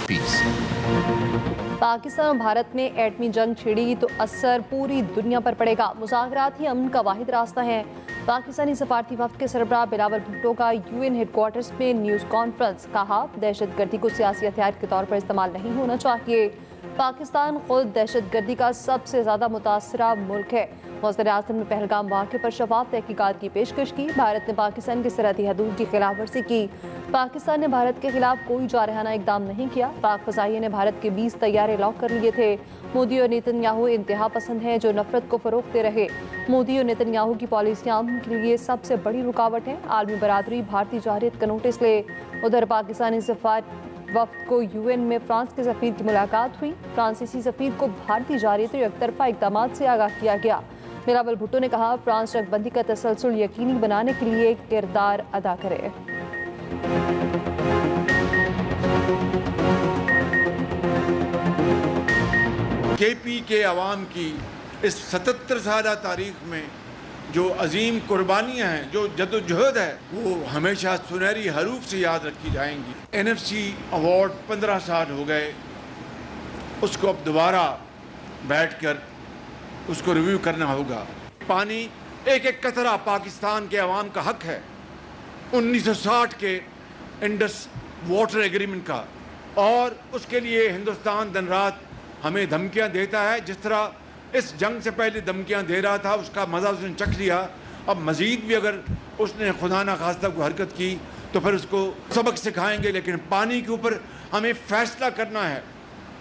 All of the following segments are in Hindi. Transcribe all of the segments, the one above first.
पीस। पाकिस्तान और भारत में एटमी जंग छिड़ी तो असर पूरी दुनिया पर पड़ेगा। मुज़ाकरात ही अमन का वाहिद रास्ता है। पाकिस्तानी सफारती वफ्द के सरबराह बिलावल भुट्टो का यूएन हेडक्वार्टर्स में न्यूज़ कॉन्फ्रेंस। कहा, दहशतगर्दी को सियासी हथियार के तौर पर इस्तेमाल नहीं होना चाहिए। पाकिस्तान खुद दहशतगर्दी का सबसे ज़्यादा मुतासरा मुल्क है। वज़ीर आज़म ने पहलगाम वाक़े पर शफाफ तहकीकात की पेशकश की। भारत ने पाकिस्तान की सरहदी हदूद की खिलाफ वर्जी की। पाकिस्तान ने भारत के खिलाफ कोई जारहाना इकदाम नहीं किया। पाक फ़ज़ाइये ने भारत के 20 तैयारे लॉक कर लिए थे। मोदी और नेतन्याहू इंतहा पसंद हैं जो नफरत को फ़रोग़ दे रहे। मोदी और नेतन्याहू की पॉलिसियाँ अमन के लिए सबसे बड़ी रुकावट हैं। आलमी बरादरी भारतीय जारहियत का नोटिस ले। उधर पाकिस्तानी सफारती वफ्द को यूएन में फ्रांस के सफ़ीर की मुलाकात हुई। फ्रांसीसी सफ़ीर को भारतीय जारहियत और एकतरफा इक़दाम से आगाह किया गया। बिलावल भुट्टो ने कहा, फ्रांस चकबंदी का तसलसल यकीनी बनाने के लिए किरदार अदा करे। केपी के अवाम की इस 77 साल तारीख में जो अजीम कुर्बानियाँ हैं, जो जदोजहद है, वो हमेशा सुनहरी हरूफ से याद रखी जाएंगी। एनएफसी अवार्ड 15 साल हो गए, उसको अब दोबारा बैठकर उसको रिव्यू करना होगा। पानी एक एक कतरा पाकिस्तान के अवाम का हक है। 1960 के इंडस वाटर एग्रीमेंट का, और उसके लिए हिंदुस्तान दिन रात हमें धमकियां देता है। जिस तरह इस जंग से पहले धमकियां दे रहा था, उसका मज़ा उसने चख लिया। अब मज़ीद भी अगर उसने खुदा न खास्ता कोई हरकत की तो फिर उसको सबक सिखाएंगे। लेकिन पानी के ऊपर हमें फैसला करना है।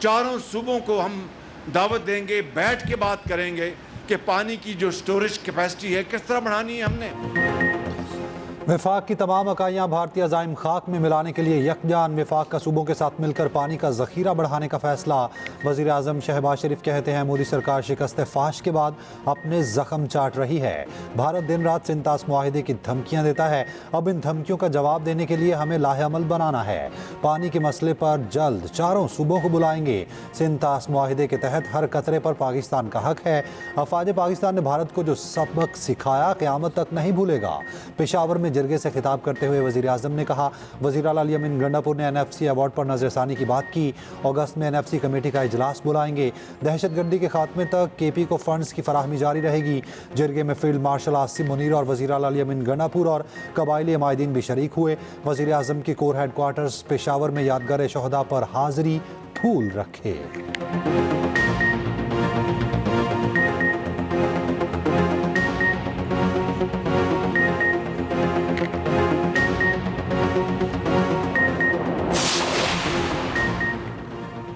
चारों सूबों को हम दावत देंगे, बैठ के बात करेंगे कि पानी की जो स्टोरेज कैपेसिटी है किस तरह बढ़ानी है हमने। विफाक की तमाम इकाइयाँ भारतीय अज़ाइम खाक में मिलाने के लिए यकजान। विफाक का सूबों के साथ मिलकर पानी का ज़ख़ीरा बढ़ाने का फैसला। वज़ीर आज़म शहबाज शरीफ कहते हैं, मोदी सरकार शिकस्त फाश के बाद अपने ज़ख़म चाट रही है। भारत दिन रात सिंतास मुआहिदे की धमकियाँ देता है। अब इन धमकियों का जवाब देने के लिए हमें लाहेअमल बनाना है। पानी के मसले पर जल्द चारों सूबों को बुलाएंगे। सिंतास मुआहिदे के तहत हर कतरे पर पाकिस्तान का हक है। अफवाज पाकिस्तान ने भारत को जो सबक सिखाया क़यामत तक नहीं भूलेगा। पेशावर में जरगे से खिताब करते हुए वज़ीर आज़म ने कहा, वज़ीर आला अली अमीन गंडापुर ने एनएफसी अवार्ड पर नज़रसानी की बात की। अगस्त में एनएफसी कमेटी का इजलास बुलाएंगे। दहशतगर्दी के खात्मे तक केपी को फंड्स की फराहमी जारी रहेगी। जरगे में फील्ड मार्शल आसिम मुनीर और वज़ीर आला अली अमीन गंडापुर और कबायली अमायदीन भी शरीक हुए। वज़ीर आज़म की कोर हेडक्वार्टर्स पेशावर में यादगार शहदा पर हाज़री फूल रखे।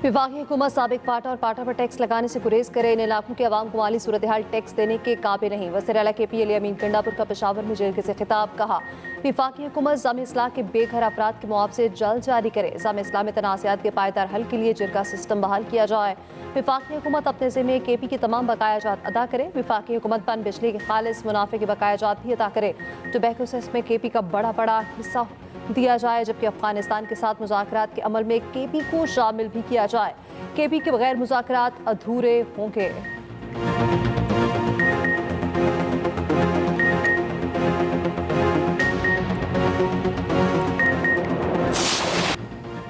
विफाकी हुकूमत साबिक पाटा और पाटा पर टैक्स लगाने से गुरेज करे। इन इलाकों के अवाम को माली सूरत हाल टैक्स देने के काबिल नहीं। वज़ीर आला केपी अली अमीन गंडापुर का पेशावर में जरगे से खिताब। कहा, विफाकी हुकूमत जाम इस्लाह के बेघर अफराद के मुआवजे जल्द जारी करे। जाम इस्लाह में तनाज़ात के पायदार हल के लिए जरगा सिस्टम बहाल किया जाए। विफाकी हुकूमत अपने ज़िम्मे केपी के तमाम बकायाजात अदा करे। विफाकी हुकूमत पन बिजली के खालिस मुनाफे के बकायाजात भी अदा करे। टोबैको सेस में केपी का बड़ा हिस्सा दिया जाए, जबकि अफगानिस्तान के साथ मुज़ाकरात के अमल में केपी को शामिल भी किया जाए। केपी के बगैर मुज़ाकरात अधूरे होंगे।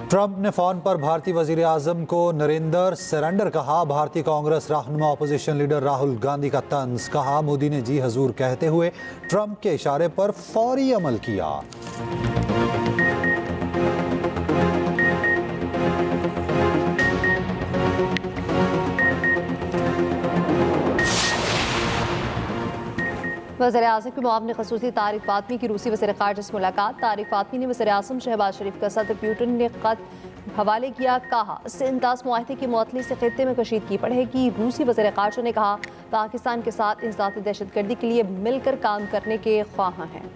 ट्रंप ने फ़ोन पर भारतीय वज़ीर आज़म को नरेंद्र सरेंडर कहा। भारतीय कांग्रेस रहनुमा अपोजिशन लीडर राहुल गांधी का तंज। कहा, मोदी ने जी हजूर कहते हुए ट्रंप के इशारे पर फौरी अमल किया। वज़ीर आज़म के मुआविन ख़ुसूसी तारिक फ़ातमी की रूसी वज़ीर ख़ारिजा से मुलाकात। तारिक फ़ातमी ने वज़ीर आज़म शहबाज शरीफ का सदर पुतिन ने ख़त हवाले किया। कहा, सिंतास मुआहिदे की मुअत्तली से खित्ते में कशीदगी बढ़ेगी। रूसी वज़ीर ख़ारिजा ने कहा, पाकिस्तान के साथ इंसदादी दहशतगर्दी के लिए मिलकर काम करने के ख्वाह हैं।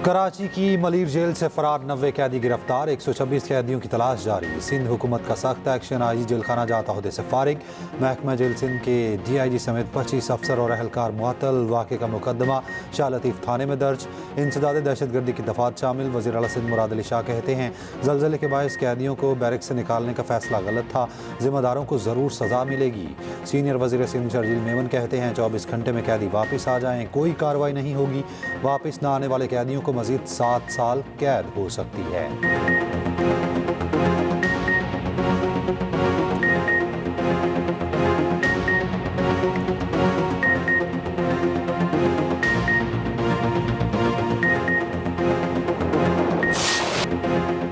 कराची की मलीर जेल से फरार 90 कैदी गिरफ्तार, 126 कैदियों की तलाश जारी। सिंध हुकूमत का सख्त एक्शन, आईजी जेल खाना जात ओहदे से फारिग। महकमा जेल सिंध के DIG समेत 25 अफसर और अहलकार मुअत्तल। वाक़े का मुकदमा शाह लतीफ़ थाने में दर्ज। इंसदाद दहशतगर्दी की दफात शामिल। वज़ीर आला सिंध मुराद अली शाह कहते हैं ज़लज़ले के बायस कैदियों को बैरक से निकालने का फैसला गलत था, जिम्मेदारों को ज़रूर सज़ा मिलेगी। सीनियर वज़ीर सिंध शर्जील मेमन कहते हैं 24 घंटे में कैदी वापस आ जाएँ, कोई कार्रवाई नहीं होगी। वापस न आने वाले कैदियों को मज़ीद 7 साल कैद हो सकती है।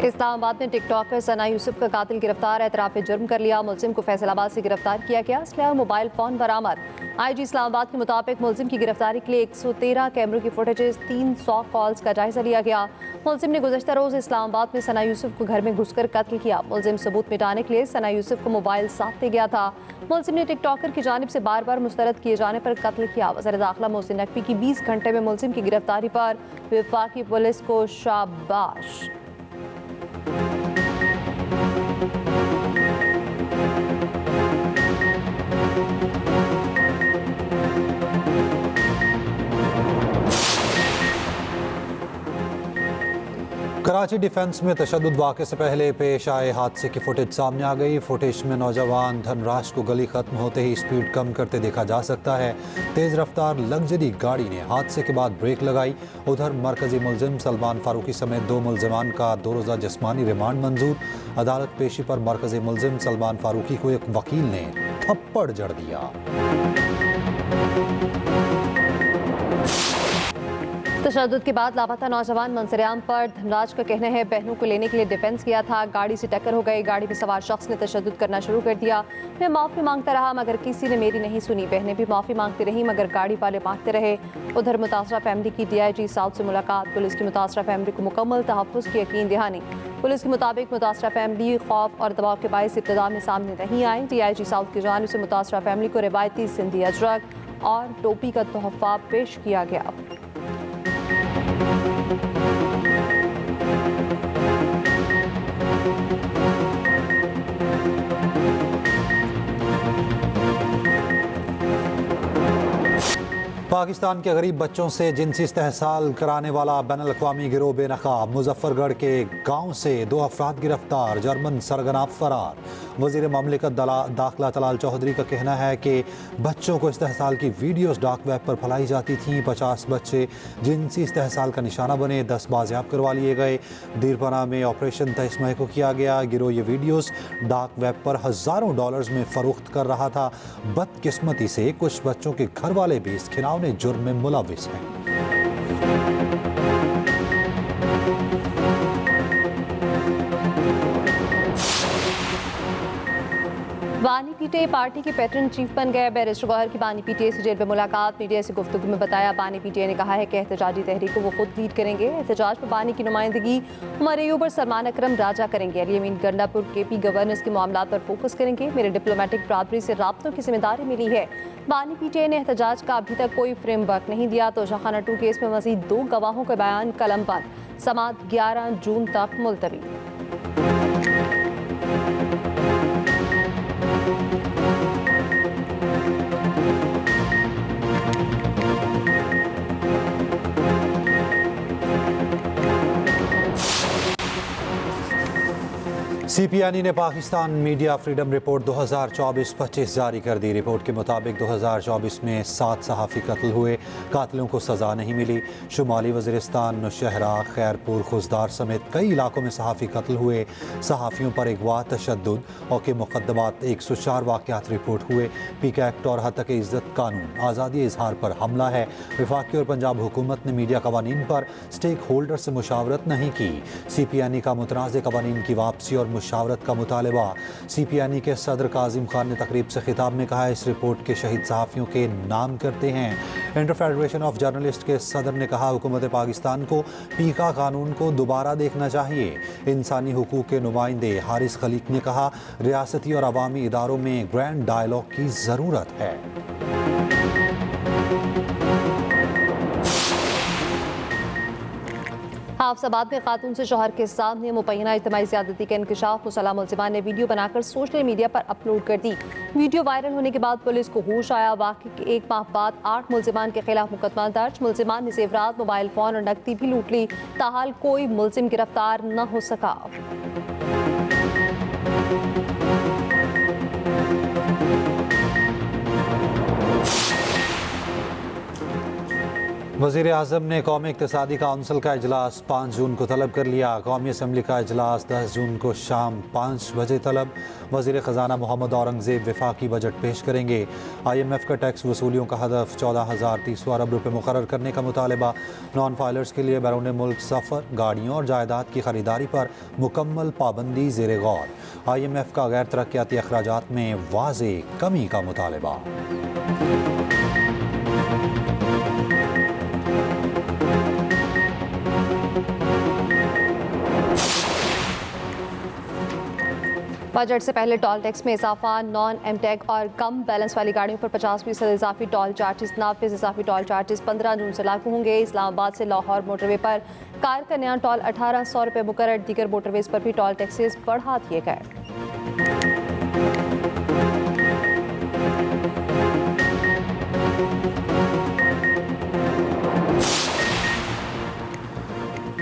इस्लामाबाद में टिकटॉकर सना यूसुफ का कातिल गिरफ्तार, एतराफ़ जुर्म कर लिया। मुलजिम को फैसलाबाद से गिरफ्तार किया गया। असलहा और मोबाइल फ़ोन बरामद। IG इस्लामाबाद के मुताबिक मुलजिम की गिरफ्तारी के लिए 113 कैमरों की फुटेजेस, 300 कॉल्स का जायजा लिया गया। मुलजिम ने गुज़श्ता रोज़ इस्लामाबाद में सना यूसुफ को घर में घुसकर कत्ल किया। मुलजिम सबूत मिटाने के लिए सना यूसुफ को मोबाइल साथ ले गया था। मुलजिम ने टिकटॉकर की जानिब से बार बार मुस्तरद किए जाने पर कत्ल किया। वज़ीर दाखिला मोहसिन नकवी की 20 घंटे में मुलजिम की गिरफ्तारी पर वफाकी पुलिस को शाबाश। कराची डिफेंस में तशद्दुद वाक़े से पहले पेश आए हादसे की फुटेज सामने आ गई। फुटेज में नौजवान धनराज को गली खत्म होते ही स्पीड कम करते देखा जा सकता है। तेज़ रफ्तार लग्जरी गाड़ी ने हादसे के बाद ब्रेक लगाई। उधर मरकजी मुलजिम सलमान फारूकी समेत 2 मुलजमान का 2 रोज़ा जिस्मानी रिमांड मंजूर। अदालत पेशी पर मरकजी मुलजिम सलमान फारूकी को एक वकील ने थप्पड़ जड़ दिया। तशद्दुद के बाद लापता नौजवान मंसरियाम पर धनराज का कहना है बहनों को लेने के लिए डिफेंस किया था, गाड़ी से टक्कर हो गई। गाड़ी में सवार शख्स ने तशद्दुद करना शुरू कर दिया। मैं माफ़ी मांगता रहा मगर किसी ने मेरी नहीं सुनी। बहनें भी माफ़ी मांगती रही मगर गाड़ी वाले मारते रहे। उधर मुतासरा फैमिली की DIG साउथ से मुलाकात। पुलिस की मुतासरा फैमिली को मुकम्मल तहफ़्फ़ुज़ की यकीन दहानी। पुलिस के मुताबिक मुतासरा फैमिली खौफ और दबाव के बायस इब्तिदा में सामने नहीं आई। DIG साउथ की जानिब से मुतासरा फैमिली को रिवायती सिंधी अजरक और टोपी का तोहफ़ा पेश किया गया। पाकिस्तान के गरीब बच्चों से जिनसी इस्तेहसाल कराने वाला बैनुल-अक़वामी गिरोह बेनकाब। मुजफ्फरगढ़ के गांव से 2 अफराद गिरफ्तार, जर्मन सरगना फरार। वज़ीर ममलिकत दाखिला तलाल चौधरी का कहना है कि बच्चों को इस्तेहसाल की वीडियोस डार्क वेब पर फैलाई जाती थीं। 50 बच्चे जिनसी इस्तेहसाल का निशाना बने, 10 बाजियाब करवा लिए गए। दीरपना में ऑपरेशन तहसमय को किया गया। गिरोह ये वीडियोस डार्क वेब पर हज़ारों डॉलर्स में फ़रोख्त कर रहा था। बदकिस्मती से कुछ बच्चों के घर वाले भी इस खिनावने जुर्म में मुलविस हैं। बानी पीटीआई पार्टी के पैटर्न चीफ बन गए। बैरिस्टर गौहर की बानी पीटीआई से जेल में मुलाकात। मीडिया से गुफ्तगू में बताया बानी पीटीआई ने कहा है कि एहतजाजी तहरीक को वो खुद लीड करेंगे। एहतजाज पर बानी की नुमाइंदगी उमर अयूब और सलमान अकरम राजा करेंगे। अली अमीन गंडापुर KP गवर्नेंस के मामला पर फोकस करेंगे। मेरे डिप्लोमेटिक बरादरी से राब्तों की जिम्मेदारी मिली है। बानी पीटीआई ने एहतजाज का अभी तक कोई फ्रेमवर्क नहीं दिया। तो शाहखाना 2 केस में मजीद 2 गवाहों के बयान कलमबंद। समाअत 11 जून तक मुलतवी। CPNE ने पाकिस्तान मीडिया फ्रीडम रिपोर्ट 2024-25 जारी कर दी। रिपोर्ट के मुताबिक 2024 में 7 सहाफ़ी कत्ल हुए, कातिलों को सज़ा नहीं मिली। शुमाली वज़ीरिस्तान, नौशहरा, खैरपुर, खुजदार समेत कई इलाकों में सहाफ़ी कत्ल हुए। सहाफ़ियों पर अगवा, तशद्दुद और के मुक़द्दमात 104 वाक़यात रिपोर्ट हुए। PIC एक्ट और हद तक इज़्ज़त कानून आज़ादी इजहार पर हमला है। वफाकी और पंजाब हुकूमत ने मीडिया कवानीन पर स्टेक होल्डर से मुशावरत नहीं की। CPNE का मुतनाज़ कवानीन की वापसी और मुशावरत का मुतालबा। CPNE के सदर काजिम खान ने तकरीब से खिताब में कहा इस रिपोर्ट के शहीद सहाफ़ियों के नाम करते हैं। इंटर फेडरेशन ऑफ जर्नलिस्ट के सदर ने कहा हुकूमत पाकिस्तान को पीका कानून को दोबारा देखना चाहिए। इंसानी हुकूक के नुमाइंदे हारिस खलीक ने कहा रियासती और अवामी इदारों में ग्रैंड डायलॉग की ज़रूरत है। हाफसाबाद में खातून से शौहर के सामने मुबैना इज्तिमाई ज़्यादती के इंकशाफ मुसल्लह मुलजिमान ने वीडियो बनाकर सोशल मीडिया पर अपलोड कर दी। वीडियो वायरल होने के बाद पुलिस को होश आया। वाक़े के 1 माह बाद 8 मुलजिमान के खिलाफ मुकदमा दर्ज। मुलजिमान ने जेवरात, मोबाइल फ़ोन और नकदी भी लूट ली। ताहाल कोई मुलजिम गिरफ्तार न हो सका। वज़ीर आज़म ने कौमी इक़्तिसादी काउंसिल का इजलास 5 जून को तलब कर लिया। कौमी असम्बली का इजलास 10 जून को शाम 5 बजे तलब। वज़ीर ख़जाना मोहम्मद औरंगज़ेब वफाकी बजट पेश करेंगे। IMF का टैक्स वसूलियों का हदफ 14,300 अरब रुपये मुकर्रर करने का मुतालबा। नॉन फाइलर्स के लिए बैरून मुल्क सफ़र, गाड़ियों और जायदाद की खरीदारी पर मुकम्मल पाबंदी ज़ेर गौर। IMF का गैर तरक्याती अखराजात में वाज़े कमी का मुतालबा। बजट से पहले टोल टैक्स में इजाफा। नॉन एमटेक और कम बैलेंस वाली गाड़ियों पर 50% इजाफी टोल चार्जेस। नाफिज इजाफी टोल चार्जेस 15 जून से लागू होंगे। इस्लामाबाद से लाहौर मोटरवे पर कार का नया टोल 1800 रुपये मुकर्रर। दीगर मोटरवेज पर भी टोल टैक्सेस बढ़ा दिए गए।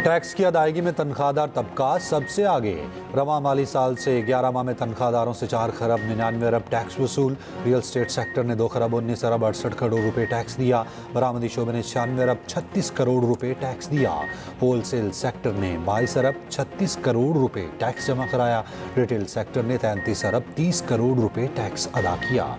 टैक्स की अदायगी में तनख्वाहदार तबका सबसे आगे। रवा माली साल से 11 माह में तनख्वाहदारों से 4 खरब 99 अरब टैक्स वसूल। रियल स्टेट सेक्टर ने 2 खरब 19 अरब 68 करोड़ रुपए टैक्स दिया। बरामदी शोबे ने 96 अरब 36 करोड़ रुपए टैक्स दिया। होलसेल सेक्टर ने 22 अरब 36 करोड़ रुपए टैक्स जमा कराया। रिटेल सेक्टर ने 33 अरब 30 करोड़ रुपए टैक्स अदा किया।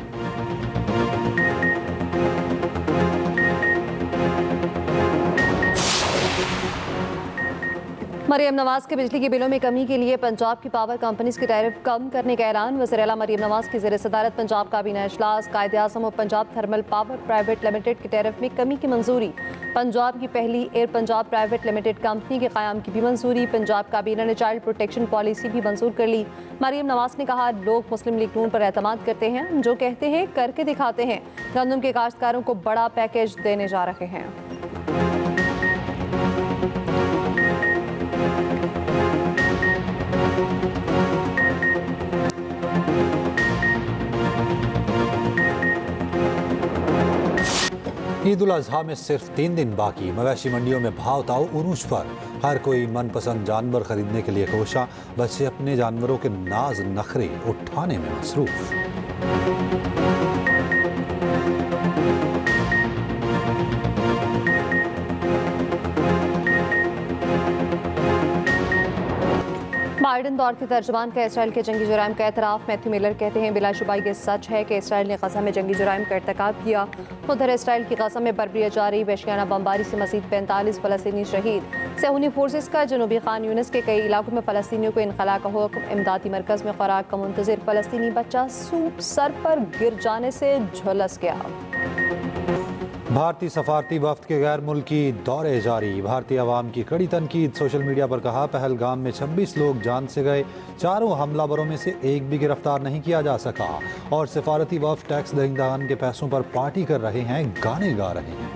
मरियम नवाज के बिजली के बिलों में कमी के लिए पंजाब की पावर कंपनीज की टैरिफ कम करने का ऐलान। वज़ीर आला मरियम नवाज की ज़ेर सदारत पंजाब काबीना इजलास। कायदे आज़म और Punjab thermal power private limited की टैरिफ में कमी की मंजूरी। पंजाब की पहली air Punjab private limited company के क़याम की भी मंजूरी। पंजाब काबीना ने चाइल्ड प्रोटेक्शन पॉलिसी भी मंजूर कर ली। मरियम नवाज ने कहा, लोग मुस्लिम लीग नून पर एतमाद करते हैं, जो कहते हैं करके दिखाते हैं। गंदम के काश्तकारों को बड़ा पैकेज देने जा रहे हैं। ईद उल अज़हा में सिर्फ 3 दिन बाकी। मवेशी मंडियों में भाव ताव उरूज पर। हर कोई मनपसंद जानवर खरीदने के लिए कोशा। बच्चे अपने जानवरों के नाज नखरे उठाने में मसरूफ। बाइडन दौर के तर्जुमान का इसराइल के जंगी जुराइम का एतराफ़। मैथ्यू मिलर कहते हैं, बिलाशुबा ये सच है कि इसराइल ने गज़ा में जंगी जुराइम का इर्तिकाब किया। उधर इसराइल की गज़ा में बर्बरियत जारी। वहशियाना बमबारी से मज़ीद 45 फ़लस्तीनी शहीद। सेहूनी फोर्सेस का जनूबी खान यूनिस के कई इलाकों में फ़लस्तीनियों को इनखला का हुक्म। इमदादी मरकज़ में खुराक का मुंतज़िर फ़लस्तीनी बच्चा सूप सर पर गिर जाने से झुलस गया। भारतीय सफारती वफ्द के गैर मुल्की दौरे जारी। भारतीय अवाम की कड़ी तनकीद। सोशल मीडिया पर कहा, पहलगाम में 26 लोग जान से गए। 4 हमलावरों में से एक भी गिरफ्तार नहीं किया जा सका। और सफारती वफ्द टैक्स दहिंदगान के पैसों पर पार्टी कर रहे हैं, गाने गा रहे हैं।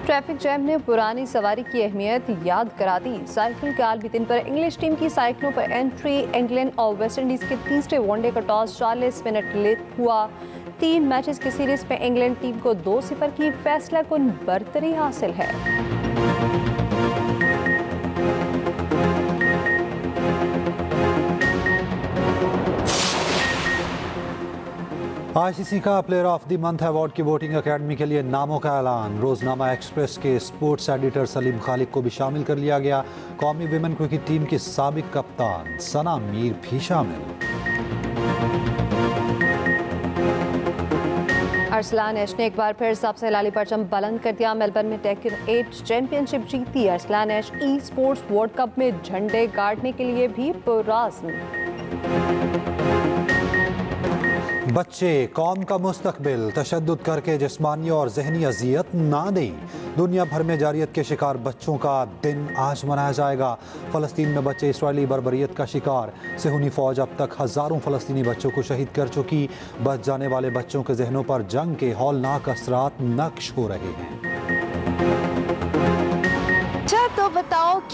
ट्रैफिक जैम ने पुरानी सवारी की अहमियत याद करा दी। साइकिल के आलमी दिन पर इंग्लिश टीम की साइकिलों पर एंट्री। इंग्लैंड और वेस्ट इंडीज़ के तीसरे वनडे का टॉस 40 मिनट लेट हुआ। 3 मैचेस की सीरीज में इंग्लैंड टीम को 2-0 की फैसला कुन बरतरी हासिल है। ICC का player of the month award की वोटिंग एकेडमी के लिए नामों का ऐलान। रोजनामा एक्सप्रेस के स्पोर्ट्स एडिटर सलीम खालिक को भी शामिल कर लिया गया। कौमी विमेन क्रिकेट टीम की साबिक कप्तान सना मीर भी शामिल। अरसलान ऐश ने एक बार फिर सबसे लाली परचम बुलंद कर दिया। मेलबर्न में टेकन 8 चैंपियनशिप जीती। अरसलान ऐश ई स्पोर्ट्स वर्ल्ड कप में झंडे गाड़ने के लिए भी पुरआज़्म। बच्चे कौम का मुस्तकबिल। तशद्दुद करके जिस्मानी और जहनी अजियत ना दें। दुनिया भर में जारियत के शिकार बच्चों का दिन आज मनाया जाएगा। फ़लस्तीन में बच्चे इसराइली बर्बरियत का शिकार। सेहूनी फ़ौज अब तक हज़ारों फ़लस्तीनी बच्चों को शहीद कर चुकी। बच जाने वाले बच्चों के जहनों पर जंग के हौलनाक असरात नक्श हो रहे हैं।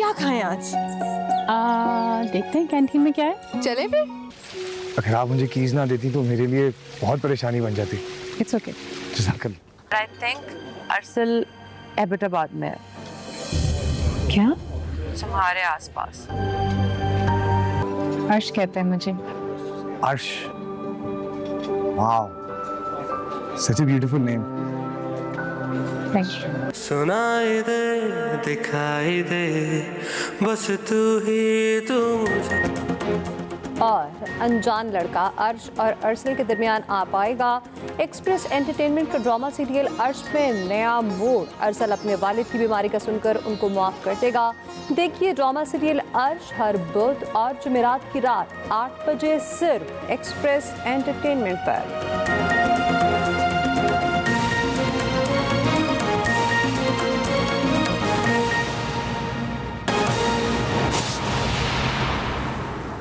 क्या खाएं आज? देखते हैं कैंटीन में क्या है। चले फिर। अगर आप मुझे कीज ना देती तो मेरे लिए बहुत परेशानी बन जाती। It's okay. I think Arsal Abbottabad में है, क्या? तुम्हारे आसपास। अर्श कहते हैं मुझे। अर्श, wow, such a beautiful name. Thank you. सुनाई दे दिखाई दे बस तू ही तू मुझे। और अनजान लड़का अर्श और अरसल के दरमियान आ पाएगा। एक्सप्रेस एंटरटेनमेंट का ड्रामा सीरियल अर्श में नया मोड़। अरसल अपने वालिद की बीमारी का सुनकर उनको माफ कर देगा। देखिए ड्रामा सीरियल अर्श हर बुध और जुमेरात की रात 8 बजे सिर्फ एक्सप्रेस एंटरटेनमेंट पर।